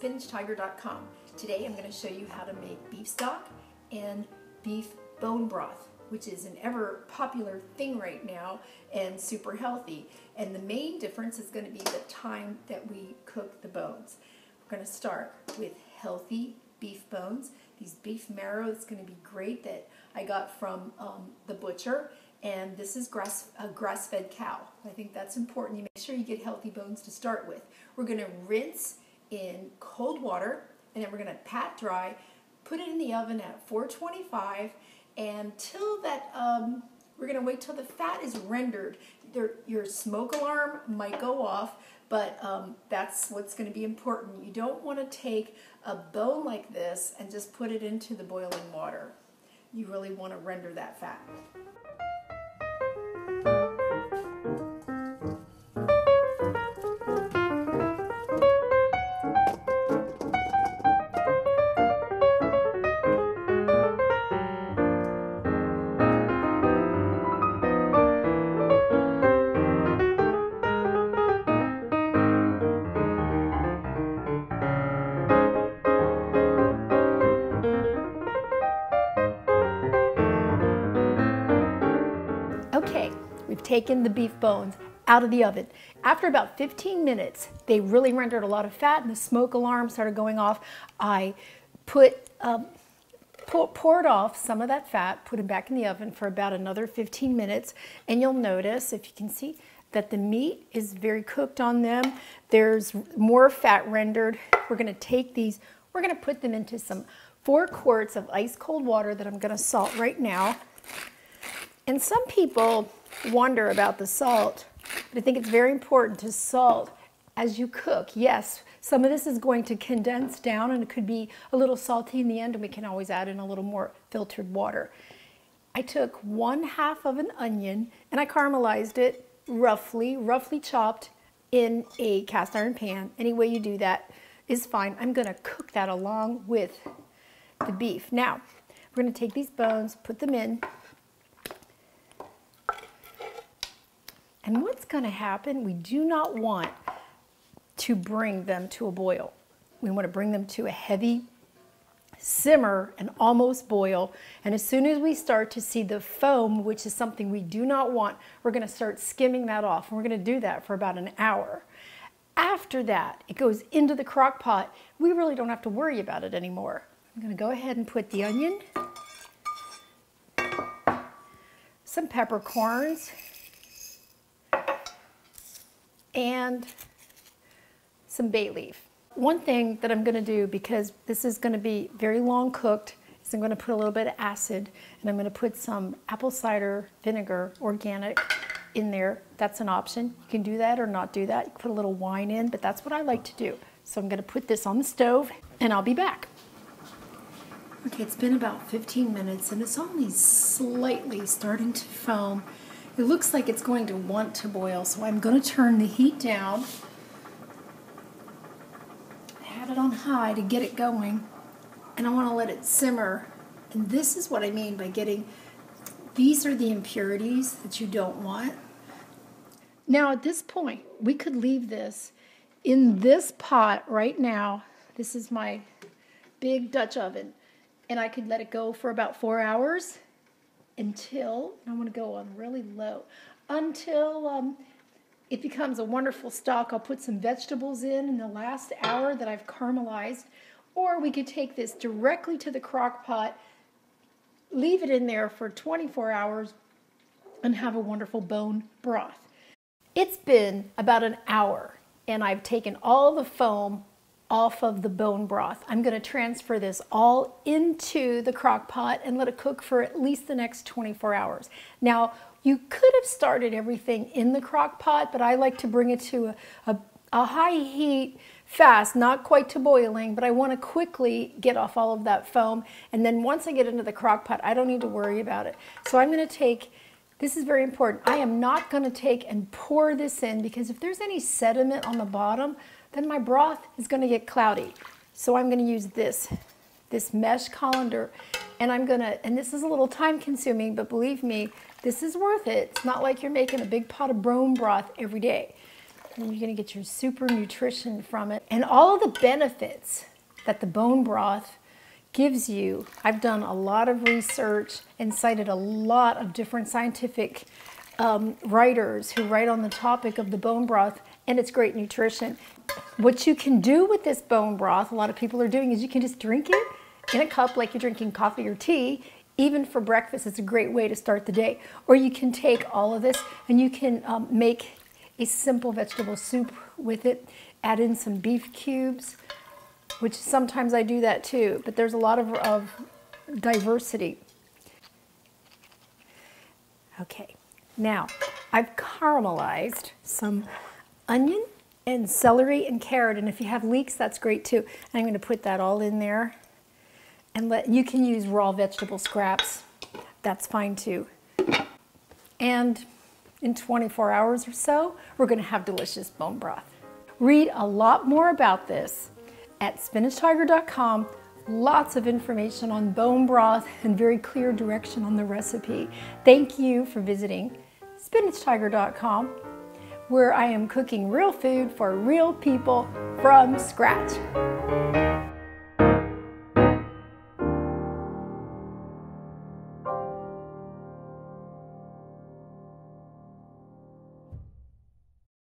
SpinachTiger.com. Today I'm going to show you how to make beef stock and beef bone broth, which is an ever popular thing right now and super healthy. And the main difference is going to be the time that we cook the bones. We're going to start with healthy beef bones. These beef marrow is going to be great that I got from the butcher. And this is a grass-fed cow. I think that's important. You make sure you get healthy bones to start with. We're going to rinse in cold water, and then we're going to pat dry, put it in the oven at 425, and till that, we're going to wait till the fat is rendered. Your smoke alarm might go off, but that's what's going to be important. You don't want to take a bone like this and just put it into the boiling water. You really want to render that fat. Okay, we've taken the beef bones out of the oven. After about 15 minutes, they really rendered a lot of fat and the smoke alarm started going off. I poured off some of that fat, put it back in the oven for about another 15 minutes, and you'll notice, if you can see, that the meat is very cooked on them. There's more fat rendered. We're gonna take these, we're gonna put them into some 4 quarts of ice cold water that I'm gonna salt right now. And some people wonder about the salt, but I think it's very important to salt as you cook. Yes, some of this is going to condense down and it could be a little salty in the end, and we can always add in a little more filtered water. I took 1/2 of an onion and I caramelized it roughly chopped in a cast iron pan. Any way you do that is fine. I'm gonna cook that along with the beef. Now, we're gonna take these bones, put them in. And what's going to happen, we do not want to bring them to a boil. We want to bring them to a heavy simmer and almost boil. And as soon as we start to see the foam, which is something we do not want, we're going to start skimming that off. And we're going to do that for about an hour. After that, it goes into the crock pot. We really don't have to worry about it anymore. I'm going to go ahead and put the onion, some peppercorns, and some bay leaf. One thing that I'm going to do, because this is going to be very long cooked, is I'm going to put a little bit of acid, and I'm going to put some apple cider vinegar, organic, in there. That's an option. You can do that or not do that. You can put a little wine in, but that's what I like to do. So I'm going to put this on the stove, and I'll be back. Okay, it's been about 15 minutes, and it's only slightly starting to foam. It looks like it's going to want to boil, so I'm going to turn the heat down. I had it on high to get it going, and I want to let it simmer. And this is what I mean by these are the impurities that you don't want. Now at this point, we could leave this in this pot right now. This is my big Dutch oven, and I could let it go for about 4 hours. Until, I want to go on really low, until it becomes a wonderful stock. I'll put some vegetables in the last hour that I've caramelized, or we could take this directly to the crock pot, leave it in there for 24 hours, and have a wonderful bone broth. It's been about an hour, and I've taken all the foam off of the bone broth. I'm going to transfer this all into the crock pot and let it cook for at least the next 24 hours. Now, you could have started everything in the crock pot, but I like to bring it to a high heat fast, not quite to boiling, but I want to quickly get off all of that foam. And then once I get into the crock pot, I don't need to worry about it. So I'm going to take, this is very important, I am not going to take and pour this in, because if there's any sediment on the bottom, then my broth is going to get cloudy. So I'm going to use this mesh colander, and and this is a little time consuming, but believe me, this is worth it. It's not like you're making a big pot of bone broth every day. And you're going to get your super nutrition from it. And all the benefits that the bone broth gives you. I've done a lot of research and cited a lot of different scientific writers who write on the topic of the bone broth and its great nutrition. What you can do with this bone broth, a lot of people are doing, is you can just drink it in a cup like you're drinking coffee or tea. Even for breakfast, it's a great way to start the day. Or you can take all of this and you can make a simple vegetable soup with it, add in some beef cubes, which sometimes I do that too, but there's a lot of diversity. Okay, now I've caramelized some onion and celery and carrot, and if you have leeks, that's great too. And I'm going to put that all in there, and you can use raw vegetable scraps. That's fine too. And in 24 hours or so, we're going to have delicious bone broth. Read a lot more about this at SpinachTiger.com. Lots of information on bone broth and very clear direction on the recipe. Thank you for visiting SpinachTiger.com, where I am cooking real food for real people from scratch.